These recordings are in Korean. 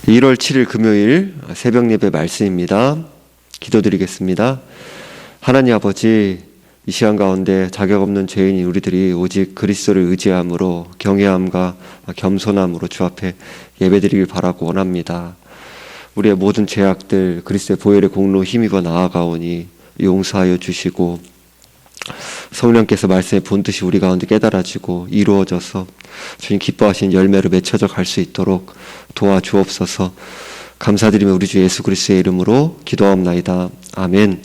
1월 7일 금요일 새벽 예배 말씀입니다. 기도드리겠습니다. 하나님 아버지, 이 시간 가운데 자격 없는 죄인인 우리들이 오직 그리스도를 의지함으로 경외함과 겸손함으로 주 앞에 예배드리길 바라고 원합니다. 우리의 모든 죄악들 그리스도의 보혈의 공로 힘입어 나아가오니 용서하여 주시고, 성령께서 말씀의 본뜻이 우리 가운데 깨달아지고 이루어져서 주님 기뻐하신 열매로 맺혀져 갈 수 있도록 도와주옵소서. 감사드리며 우리 주 예수 그리스도의 이름으로 기도하옵나이다. 아멘.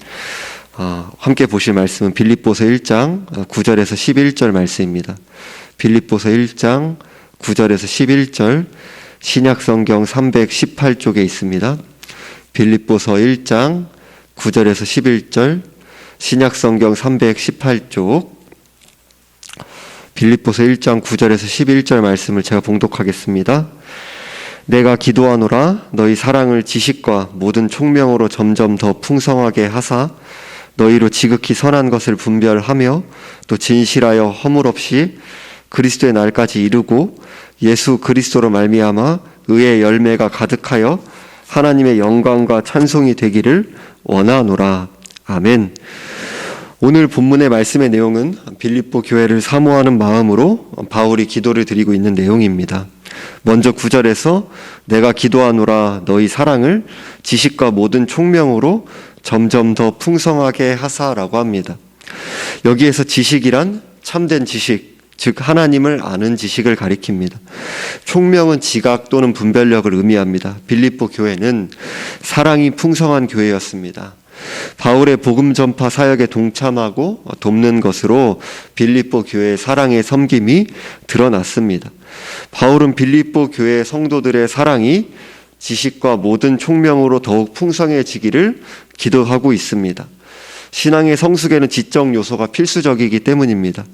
함께 보실 말씀은 빌립보서 1장 9절에서 11절 말씀입니다. 빌립보서 1장 9절에서 11절, 신약성경 318쪽에 있습니다. 빌립보서 1장 9절에서 11절, 신약성경 318쪽, 빌립보서 1장 9절에서 11절 말씀을 제가 봉독하겠습니다. 내가 기도하노라 너희 사랑을 지식과 모든 총명으로 점점 더 풍성하게 하사 너희로 지극히 선한 것을 분별하며 또 진실하여 허물 없이 그리스도의 날까지 이루고 예수 그리스도로 말미암아 의의 열매가 가득하여 하나님의 영광과 찬송이 되기를 원하노라. 아멘. 오늘 본문의 말씀의 내용은 빌립보 교회를 사모하는 마음으로 바울이 기도를 드리고 있는 내용입니다. 먼저 9절에서 내가 기도하노라 너희 사랑을 지식과 모든 총명으로 점점 더 풍성하게 하사라고 합니다. 여기에서 지식이란 참된 지식, 즉 하나님을 아는 지식을 가리킵니다. 총명은 지각 또는 분별력을 의미합니다. 빌립보 교회는 사랑이 풍성한 교회였습니다. 바울의 복음 전파 사역에 동참하고 돕는 것으로 빌립보 교회의 사랑의 섬김이 드러났습니다. 바울은 빌립보 교회 성도들의 사랑이 지식과 모든 총명으로 더욱 풍성해지기를 기도하고 있습니다. 신앙의 성숙에는 지적 요소가 필수적이기 때문입니다.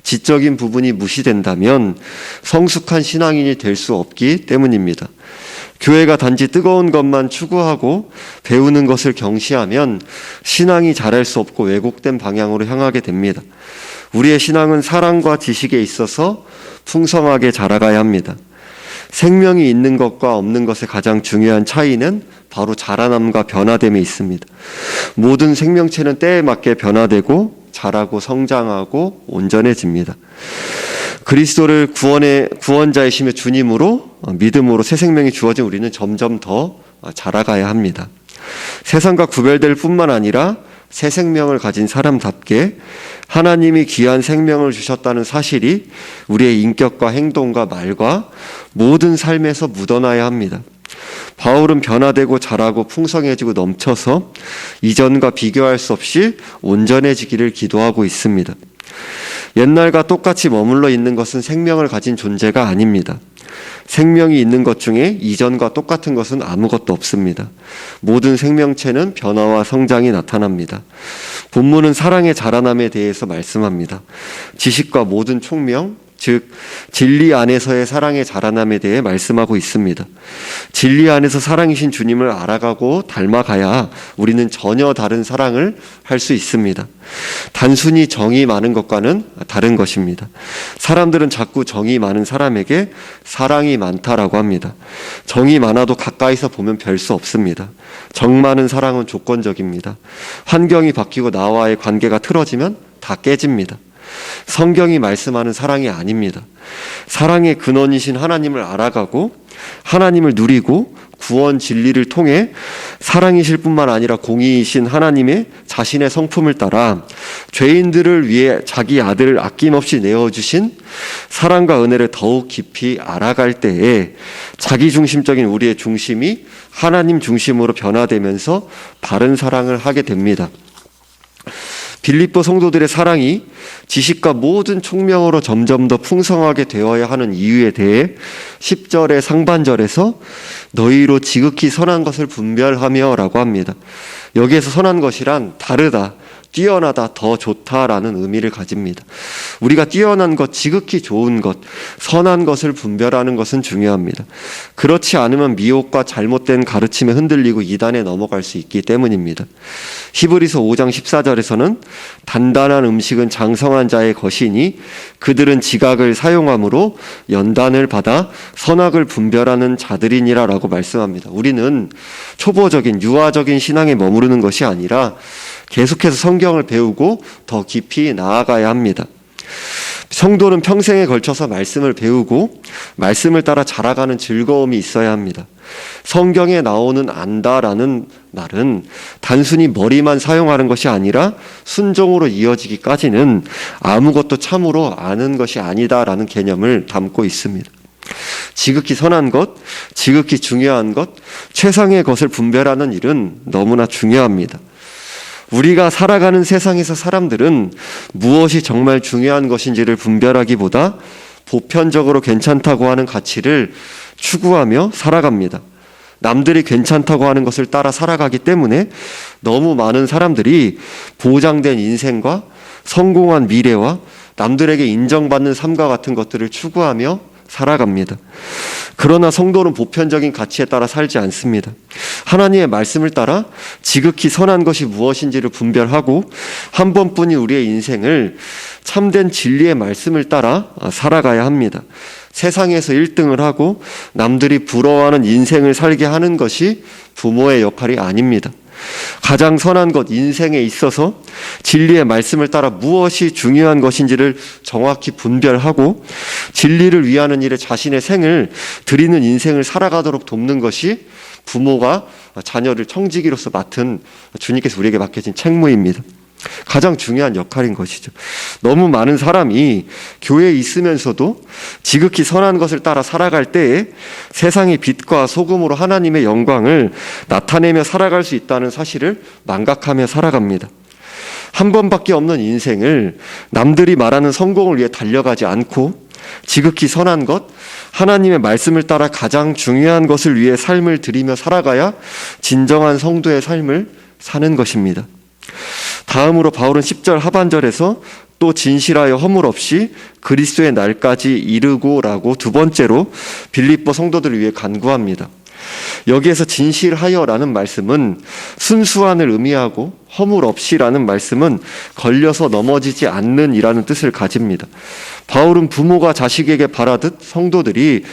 지적인 부분이 무시된다면 성숙한 신앙인이 될 수 없기 때문입니다. 교회가 단지 뜨거운 것만 추구하고 배우는 것을 경시하면 신앙이 자랄 수 없고 왜곡된 방향으로 향하게 됩니다. 우리의 신앙은 사랑과 지식에 있어서 풍성하게 자라가야 합니다. 생명이 있는 것과 없는 것의 가장 중요한 차이는 바로 자라남과 변화됨에 있습니다. 모든 생명체는 때에 맞게 변화되고 자라고 성장하고 온전해집니다. 그리스도를 구원자이시며 주님으로 믿음으로 새 생명이 주어진 우리는 점점 더 자라가야 합니다. 세상과 구별될 뿐만 아니라 새 생명을 가진 사람답게 하나님이 귀한 생명을 주셨다는 사실이 우리의 인격과 행동과 말과 모든 삶에서 묻어나야 합니다. 바울은 변화되고 자라고 풍성해지고 넘쳐서 이전과 비교할 수 없이 온전해지기를 기도하고 있습니다. 옛날과 똑같이 머물러 있는 것은 생명을 가진 존재가 아닙니다. 생명이 있는 것 중에 이전과 똑같은 것은 아무것도 없습니다. 모든 생명체는 변화와 성장이 나타납니다. 본문은 사랑의 자라남에 대해서 말씀합니다. 지식과 모든 총명, 즉 진리 안에서의 사랑의 자라남에 대해 말씀하고 있습니다. 진리 안에서 사랑이신 주님을 알아가고 닮아가야 우리는 전혀 다른 사랑을 할 수 있습니다. 단순히 정이 많은 것과는 다른 것입니다. 사람들은 자꾸 정이 많은 사람에게 사랑이 많다라고 합니다. 정이 많아도 가까이서 보면 별 수 없습니다. 정 많은 사랑은 조건적입니다. 환경이 바뀌고 나와의 관계가 틀어지면 다 깨집니다. 성경이 말씀하는 사랑이 아닙니다. 사랑의 근원이신 하나님을 알아가고 하나님을 누리고 구원 진리를 통해 사랑이실 뿐만 아니라 공의이신 하나님의 자신의 성품을 따라 죄인들을 위해 자기 아들을 아낌없이 내어주신 사랑과 은혜를 더욱 깊이 알아갈 때에 자기중심적인 우리의 중심이 하나님 중심으로 변화되면서 바른 사랑을 하게 됩니다. 빌립보 성도들의 사랑이 지식과 모든 총명으로 점점 더 풍성하게 되어야 하는 이유에 대해 10절의 상반절에서 너희로 지극히 선한 것을 분별하며 라고 합니다. 여기에서 선한 것이란 다르다, 뛰어나다, 더 좋다라는 의미를 가집니다. 우리가 뛰어난 것, 지극히 좋은 것, 선한 것을 분별하는 것은 중요합니다. 그렇지 않으면 미혹과 잘못된 가르침에 흔들리고 이단에 넘어갈 수 있기 때문입니다. 히브리서 5장 14절에서는 단단한 음식은 장성한 자의 것이니 그들은 지각을 사용함으로 연단을 받아 선악을 분별하는 자들이니라 라고 말씀합니다. 우리는 초보적인 유아적인 신앙에 머무르는 것이 아니라 계속해서 성경을 배우고 더 깊이 나아가야 합니다. 성도는 평생에 걸쳐서 말씀을 배우고 말씀을 따라 자라가는 즐거움이 있어야 합니다. 성경에 나오는 안다라는 말은 단순히 머리만 사용하는 것이 아니라 순종으로 이어지기까지는 아무것도 참으로 아는 것이 아니다라는 개념을 담고 있습니다. 지극히 선한 것, 지극히 중요한 것, 최상의 것을 분별하는 일은 너무나 중요합니다. 우리가 살아가는 세상에서 사람들은 무엇이 정말 중요한 것인지를 분별하기보다 보편적으로 괜찮다고 하는 가치를 추구하며 살아갑니다. 남들이 괜찮다고 하는 것을 따라 살아가기 때문에 너무 많은 사람들이 보장된 인생과 성공한 미래와 남들에게 인정받는 삶과 같은 것들을 추구하며 살아갑니다. 그러나 성도는 보편적인 가치에 따라 살지 않습니다. 하나님의 말씀을 따라 지극히 선한 것이 무엇인지를 분별하고 한 번뿐인 우리의 인생을 참된 진리의 말씀을 따라 살아가야 합니다. 세상에서 1등을 하고 남들이 부러워하는 인생을 살게 하는 것이 부모의 역할이 아닙니다. 가장 선한 것, 인생에 있어서 진리의 말씀을 따라 무엇이 중요한 것인지를 정확히 분별하고 진리를 위하는 일에 자신의 생을 드리는 인생을 살아가도록 돕는 것이 부모가 자녀를 청지기로서 맡은 주님께서 우리에게 맡겨진 책무입니다. 가장 중요한 역할인 것이죠. 너무 많은 사람이 교회에 있으면서도 지극히 선한 것을 따라 살아갈 때에 세상의 빛과 소금으로 하나님의 영광을 나타내며 살아갈 수 있다는 사실을 망각하며 살아갑니다. 한 번밖에 없는 인생을 남들이 말하는 성공을 위해 달려가지 않고 지극히 선한 것, 하나님의 말씀을 따라 가장 중요한 것을 위해 삶을 드리며 살아가야 진정한 성도의 삶을 사는 것입니다. 다음으로 바울은 10절 하반절에서 또 진실하여 허물 없이 그리스도의 날까지 이르고라고 두 번째로 빌립보 성도들을 위해 간구합니다. 여기에서 진실하여라는 말씀은 순수한을 의미하고 허물 없이라는 말씀은 걸려서 넘어지지 않는 이라는 뜻을 가집니다. 바울은 부모가 자식에게 바라듯 성도들이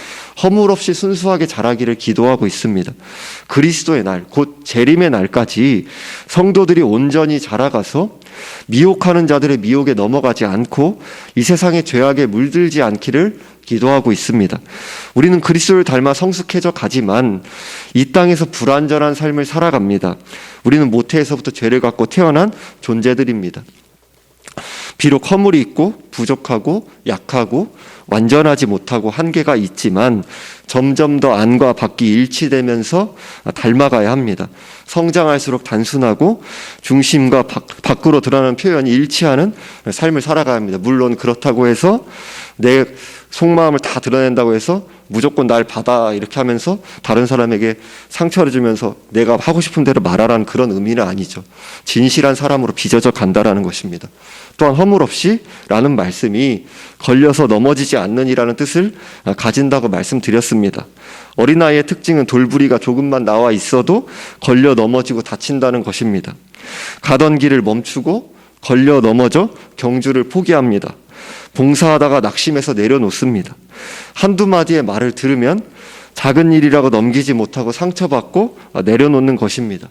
허물 없이 순수하게 자라기를 기도하고 있습니다. 그리스도의 날, 곧 재림의 날까지 성도들이 온전히 자라가서 미혹하는 자들의 미혹에 넘어가지 않고 이 세상의 죄악에 물들지 않기를 기도하고 있습니다. 우리는 그리스도를 닮아 성숙해져 가지만 이 땅에서 불완전한 삶을 살아갑니다. 우리는 모태에서부터 죄를 갖고 태어난 존재들입니다. 비록 허물이 있고 부족하고 약하고 완전하지 못하고 한계가 있지만 점점 더 안과 밖이 일치되면서 닮아가야 합니다. 성장할수록 단순하고 중심과 밖으로 드러나는 표현이 일치하는 삶을 살아가야 합니다. 물론 그렇다고 해서 내 속마음을 다 드러낸다고 해서 무조건 날 받아 이렇게 하면서 다른 사람에게 상처를 주면서 내가 하고 싶은 대로 말하라는 그런 의미는 아니죠. 진실한 사람으로 빚어져 간다라는 것입니다. 또한 허물 없이 라는 말씀이 걸려서 넘어지지 않는이라는 뜻을 가진다고 말씀드렸습니다. 어린아이의 특징은 돌부리가 조금만 나와 있어도 걸려 넘어지고 다친다는 것입니다. 가던 길을 멈추고 걸려 넘어져 경주를 포기합니다. 봉사하다가 낙심해서 내려놓습니다. 한두 마디의 말을 들으면 작은 일이라고 넘기지 못하고 상처받고 내려놓는 것입니다.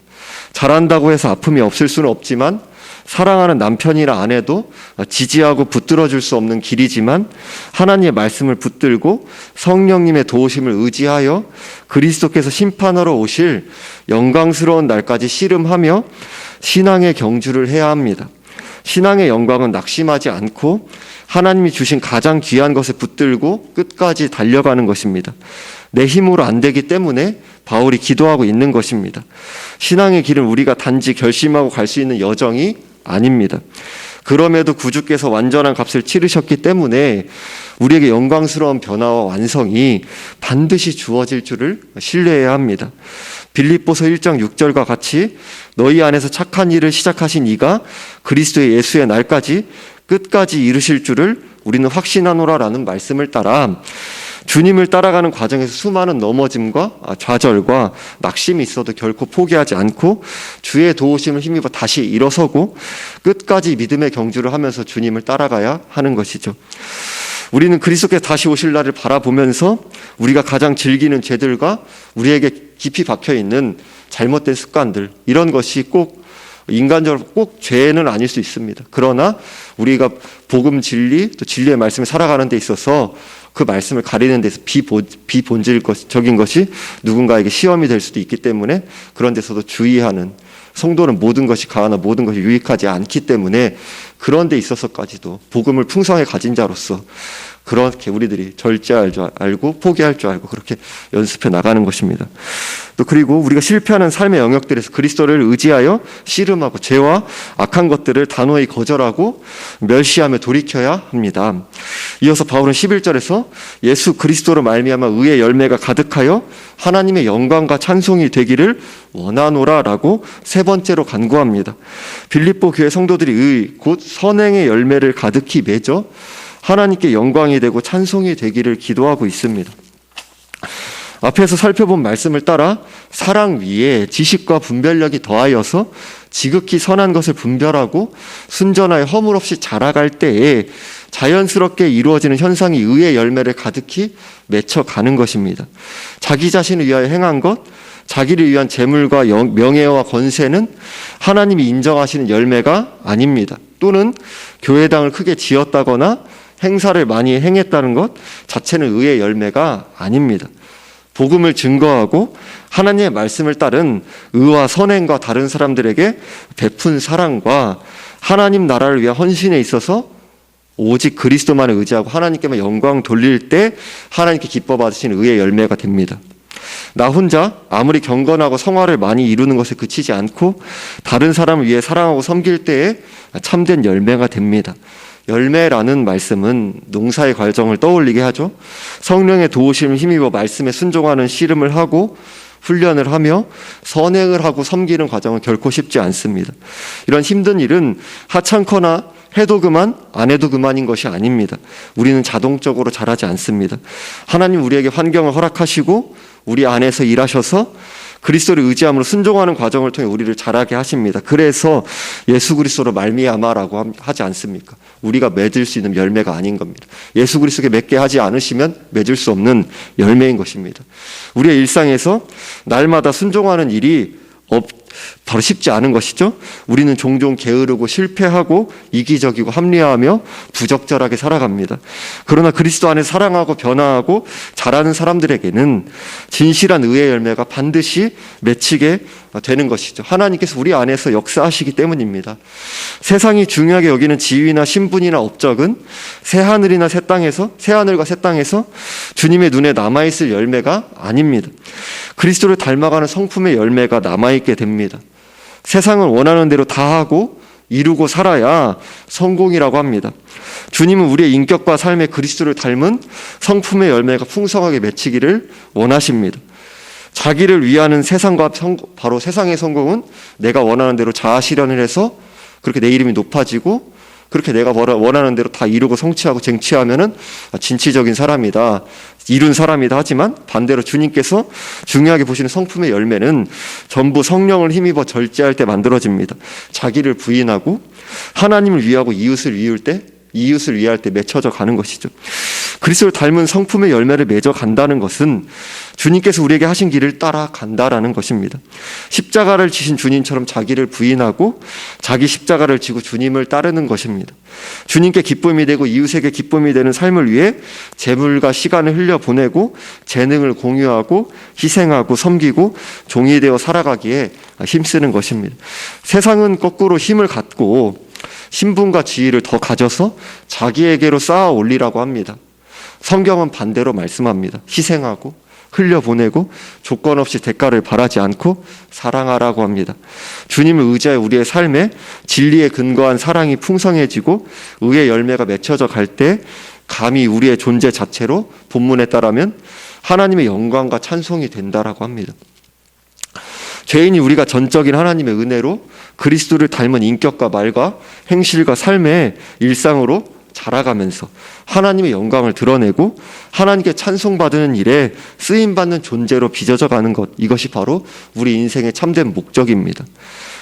잘한다고 해서 아픔이 없을 수는 없지만 사랑하는 남편이나 아내도 지지하고 붙들어줄 수 없는 길이지만 하나님의 말씀을 붙들고 성령님의 도우심을 의지하여 그리스도께서 심판하러 오실 영광스러운 날까지 씨름하며 신앙의 경주를 해야 합니다. 신앙의 영광은 낙심하지 않고 하나님이 주신 가장 귀한 것에 붙들고 끝까지 달려가는 것입니다. 내 힘으로 안 되기 때문에 바울이 기도하고 있는 것입니다. 신앙의 길은 우리가 단지 결심하고 갈 수 있는 여정이 아닙니다. 그럼에도 구주께서 완전한 값을 치르셨기 때문에 우리에게 영광스러운 변화와 완성이 반드시 주어질 줄을 신뢰해야 합니다. 빌립보서 1장 6절과 같이 너희 안에서 착한 일을 시작하신 이가 그리스도의 예수의 날까지 끝까지 이루실 줄을 우리는 확신하노라라는 말씀을 따라 주님을 따라가는 과정에서 수많은 넘어짐과 좌절과 낙심이 있어도 결코 포기하지 않고 주의 도우심을 힘입어 다시 일어서고 끝까지 믿음의 경주를 하면서 주님을 따라가야 하는 것이죠. 우리는 그리스도께서 다시 오실 날을 바라보면서 우리가 가장 즐기는 죄들과 우리에게 깊이 박혀있는 잘못된 습관들, 이런 것이 꼭 인간적으로 꼭 죄는 아닐 수 있습니다. 그러나 우리가 복음 진리의 말씀을 살아가는 데 있어서 그 말씀을 가리는 데서 비본질적인 것이 누군가에게 시험이 될 수도 있기 때문에 그런 데서도 주의하는, 성도는 모든 것이 가하나 모든 것이 유익하지 않기 때문에 그런 데 있어서까지도 복음을 풍성하게 가진 자로서 그렇게 우리들이 절제할 줄 알고 포기할 줄 알고 그렇게 연습해 나가는 것입니다. 또 그리고 우리가 실패하는 삶의 영역들에서 그리스도를 의지하여 씨름하고 죄와 악한 것들을 단호히 거절하고 멸시하며 돌이켜야 합니다. 이어서 바울은 11절에서 예수 그리스도로 말미암아 의의 열매가 가득하여 하나님의 영광과 찬송이 되기를 원하노라라고 세 번째로 간구합니다. 빌립보 교회 성도들이 의 곧 선행의 열매를 가득히 맺어 하나님께 영광이 되고 찬송이 되기를 기도하고 있습니다. 앞에서 살펴본 말씀을 따라 사랑 위에 지식과 분별력이 더하여서 지극히 선한 것을 분별하고 순전하여 허물 없이 자라갈 때에 자연스럽게 이루어지는 현상이 의의 열매를 가득히 맺혀가는 것입니다. 자기 자신을 위하여 행한 것, 자기를 위한 재물과 명예와 권세는 하나님이 인정하시는 열매가 아닙니다. 또는 교회당을 크게 지었다거나 행사를 많이 행했다는 것 자체는 의의 열매가 아닙니다. 복음을 증거하고 하나님의 말씀을 따른 의와 선행과 다른 사람들에게 베푼 사랑과 하나님 나라를 위한 헌신에 있어서 오직 그리스도만을 의지하고 하나님께만 영광 돌릴 때 하나님께 기뻐 받으시는 의의 열매가 됩니다. 나 혼자 아무리 경건하고 성화를 많이 이루는 것에 그치지 않고 다른 사람을 위해 사랑하고 섬길 때에 참된 열매가 됩니다. 열매라는 말씀은 농사의 과정을 떠올리게 하죠. 성령의 도우심을 힘입어 말씀에 순종하는 씨름을 하고 훈련을 하며 선행을 하고 섬기는 과정은 결코 쉽지 않습니다. 이런 힘든 일은 하찮거나 해도 그만 안 해도 그만인 것이 아닙니다. 우리는 자동적으로 잘하지 않습니다. 하나님 우리에게 환경을 허락하시고 우리 안에서 일하셔서 그리스도를 의지함으로 순종하는 과정을 통해 우리를 자라게 하십니다. 그래서 예수 그리스도로 말미암아라고 하지 않습니까? 우리가 맺을 수 있는 열매가 아닌 겁니다. 예수 그리스도께 맺게 하지 않으시면 맺을 수 없는 열매인 것입니다. 우리의 일상에서 날마다 순종하는 일이 바로 쉽지 않은 것이죠. 우리는 종종 게으르고 실패하고 이기적이고 합리화하며 부적절하게 살아갑니다. 그러나 그리스도 안에 사랑하고 변화하고 자라는 사람들에게는 진실한 의의 열매가 반드시 맺히게 되는 것이죠. 하나님께서 우리 안에서 역사하시기 때문입니다. 세상이 중요하게 여기는 지위나 신분이나 업적은 새하늘과 새 땅에서 주님의 눈에 남아있을 열매가 아닙니다. 그리스도를 닮아가는 성품의 열매가 남아있게 됩니다. 세상은 원하는 대로 다 하고 이루고 살아야 성공이라고 합니다. 주님은 우리의 인격과 삶의 그리스도를 닮은 성품의 열매가 풍성하게 맺히기를 원하십니다. 자기를 위하는 바로 세상의 성공은 내가 원하는 대로 자아 실현을 해서 그렇게 내 이름이 높아지고 그렇게 내가 원하는 대로 다 이루고 성취하고 쟁취하면은 진취적인 사람이다, 이룬 사람이다. 하지만 반대로 주님께서 중요하게 보시는 성품의 열매는 전부 성령을 힘입어 절제할 때 만들어집니다. 자기를 부인하고 하나님을 위하고 이웃을 위할 때 맺혀져 가는 것이죠. 그리스도를 닮은 성품의 열매를 맺어 간다는 것은 주님께서 우리에게 하신 길을 따라간다라는 것입니다. 십자가를 지신 주님처럼 자기를 부인하고 자기 십자가를 지고 주님을 따르는 것입니다. 주님께 기쁨이 되고 이웃에게 기쁨이 되는 삶을 위해 재물과 시간을 흘려보내고 재능을 공유하고 희생하고 섬기고 종이 되어 살아가기에 힘쓰는 것입니다. 세상은 거꾸로 힘을 갖고 신분과 지위를 더 가져서 자기에게로 쌓아 올리라고 합니다. 성경은 반대로 말씀합니다. 희생하고 흘려보내고 조건 없이 대가를 바라지 않고 사랑하라고 합니다. 주님을 의지하여 우리의 삶에 진리에 근거한 사랑이 풍성해지고 의의 열매가 맺혀져 갈 때 감히 우리의 존재 자체로 본문에 따르면 하나님의 영광과 찬송이 된다라고 합니다. 죄인이 우리가 전적인 하나님의 은혜로 그리스도를 닮은 인격과 말과 행실과 삶의 일상으로 자라가면서 하나님의 영광을 드러내고 하나님께 찬송받는 일에 쓰임받는 존재로 빚어져 가는 것, 이것이 바로 우리 인생의 참된 목적입니다.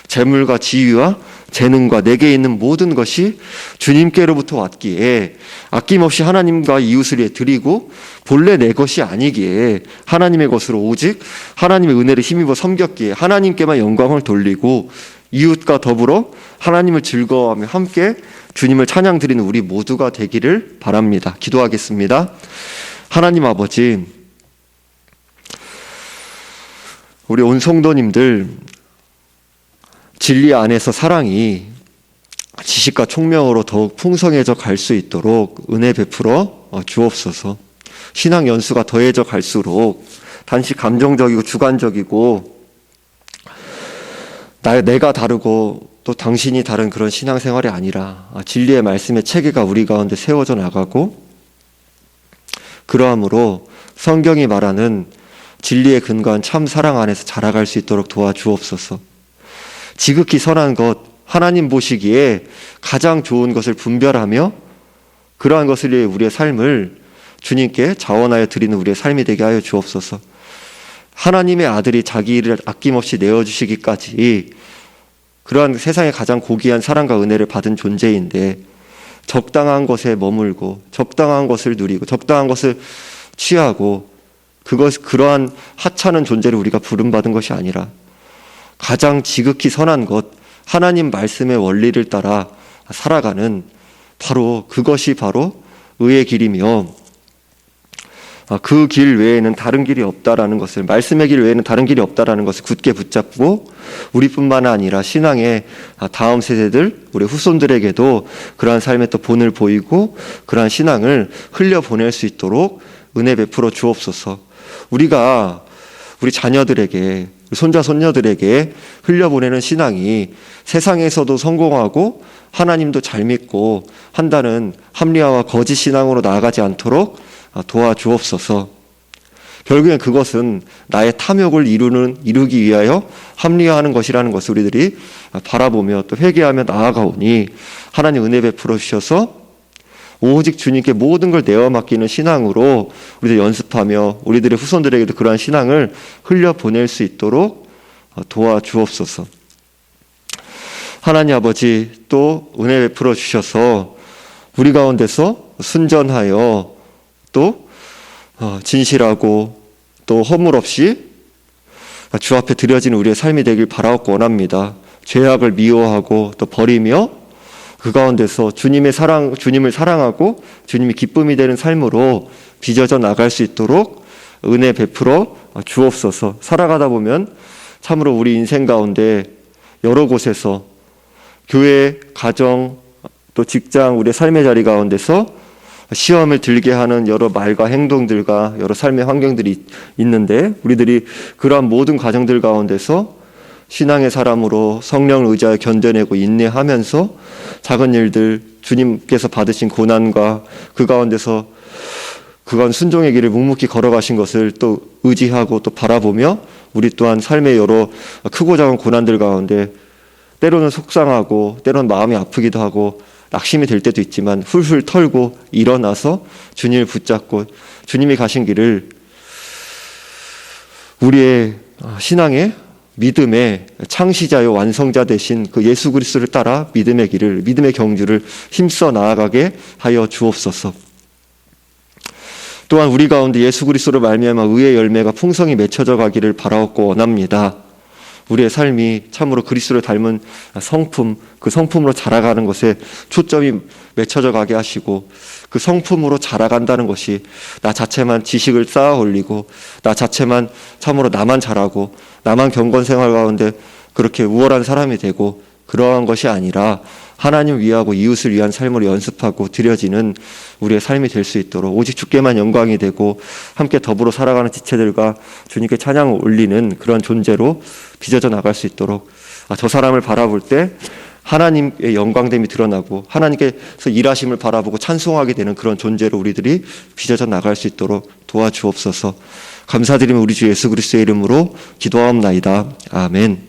재물과 지위와 재능과 내게 있는 모든 것이 주님께로부터 왔기에 아낌없이 하나님과 이웃을 위해 드리고 본래 내 것이 아니기에 하나님의 것으로 오직 하나님의 은혜를 힘입어 섬겼기에 하나님께만 영광을 돌리고 이웃과 더불어 하나님을 즐거워하며 함께 주님을 찬양 드리는 우리 모두가 되기를 바랍니다. 기도하겠습니다. 하나님 아버지, 우리 온 성도님들 진리 안에서 사랑이 지식과 총명으로 더욱 풍성해져 갈 수 있도록 은혜 베풀어 주옵소서. 신앙 연수가 더해져 갈수록 단지 감정적이고 주관적이고 내가 다르고 또 당신이 다른 그런 신앙생활이 아니라 진리의 말씀의 체계가 우리 가운데 세워져 나가고, 그러함으로 성경이 말하는 진리에 근거한 참 사랑 안에서 자라갈 수 있도록 도와주옵소서. 지극히 선한 것, 하나님 보시기에 가장 좋은 것을 분별하며 그러한 것을 위해 우리의 삶을 주님께 자원하여 드리는 우리의 삶이 되게 하여 주옵소서. 하나님의 아들이 자기 일을 아낌없이 내어주시기까지 그러한 세상에 가장 고귀한 사랑과 은혜를 받은 존재인데 적당한 것에 머물고 적당한 것을 누리고 적당한 것을 취하고 그러한 하찮은 존재를 우리가 부름받은 것이 아니라 가장 지극히 선한 것, 하나님 말씀의 원리를 따라 살아가는 그것이 바로 의의 길이며 그 길 외에는 다른 길이 없다라는 것을, 말씀의 길 외에는 다른 길이 없다라는 것을 굳게 붙잡고 우리뿐만 아니라 신앙의 다음 세대들, 우리 후손들에게도 그러한 삶의 또 본을 보이고 그러한 신앙을 흘려보낼 수 있도록 은혜 베풀어 주옵소서. 우리가 우리 자녀들에게, 손자 손녀들에게 흘려보내는 신앙이 세상에서도 성공하고 하나님도 잘 믿고 한다는 합리화와 거짓 신앙으로 나아가지 않도록 도와주옵소서. 결국엔 그것은 나의 탐욕을 이루기 위하여 합리화하는 것이라는 것을 우리들이 바라보며 또 회개하며 나아가오니 하나님 은혜 베풀어 주셔서 오직 주님께 모든 걸 내어 맡기는 신앙으로 우리들 연습하며 우리들의 후손들에게도 그러한 신앙을 흘려보낼 수 있도록 도와주옵소서. 하나님 아버지, 또 은혜 베풀어 주셔서 우리 가운데서 순전하여 또 진실하고 또 허물 없이 주 앞에 드려지는 우리의 삶이 되길 바라옵고 원합니다. 죄악을 미워하고 또 버리며 그 가운데서 주님을 사랑하고 주님이 기쁨이 되는 삶으로 빚어져 나갈 수 있도록 은혜 베풀어 주옵소서. 살아가다 보면 참으로 우리 인생 가운데 여러 곳에서 교회, 가정, 또 직장, 우리의 삶의 자리 가운데서 시험을 들게 하는 여러 말과 행동들과 여러 삶의 환경들이 있는데 우리들이 그러한 모든 과정들 가운데서 신앙의 사람으로 성령을 의지하여 견뎌내고 인내하면서 작은 일들, 주님께서 받으신 고난과 그 가운데서 그건 순종의 길을 묵묵히 걸어가신 것을 또 의지하고 또 바라보며 우리 또한 삶의 여러 크고 작은 고난들 가운데 때로는 속상하고 때로는 마음이 아프기도 하고 낙심이 될 때도 있지만 훌훌 털고 일어나서 주님을 붙잡고 주님이 가신 길을 우리의 신앙의 믿음의 창시자요 완성자 되신 그 예수 그리스도를 따라 믿음의 길을, 믿음의 경주를 힘써 나아가게 하여 주옵소서. 또한 우리 가운데 예수 그리스도로 말미암아 의의 열매가 풍성히 맺혀져 가기를 바라옵고 원합니다. 우리의 삶이 참으로 그리스도를 닮은 성품, 그 성품으로 자라가는 것에 초점이 맺혀져 가게 하시고 그 성품으로 자라간다는 것이 나 자체만 지식을 쌓아 올리고 나 자체만 참으로 나만 잘하고 나만 경건 생활 가운데 그렇게 우월한 사람이 되고 그러한 것이 아니라 하나님을 위하고 이웃을 위한 삶을 연습하고 드려지는 우리의 삶이 될 수 있도록 오직 주께만 영광이 되고 함께 더불어 살아가는 지체들과 주님께 찬양을 올리는 그런 존재로 빚어져 나갈 수 있도록 저 사람을 바라볼 때 하나님의 영광됨이 드러나고 하나님께서 일하심을 바라보고 찬송하게 되는 그런 존재로 우리들이 빚어져 나갈 수 있도록 도와주옵소서. 감사드리며 우리 주 예수 그리스도의 이름으로 기도하옵나이다. 아멘.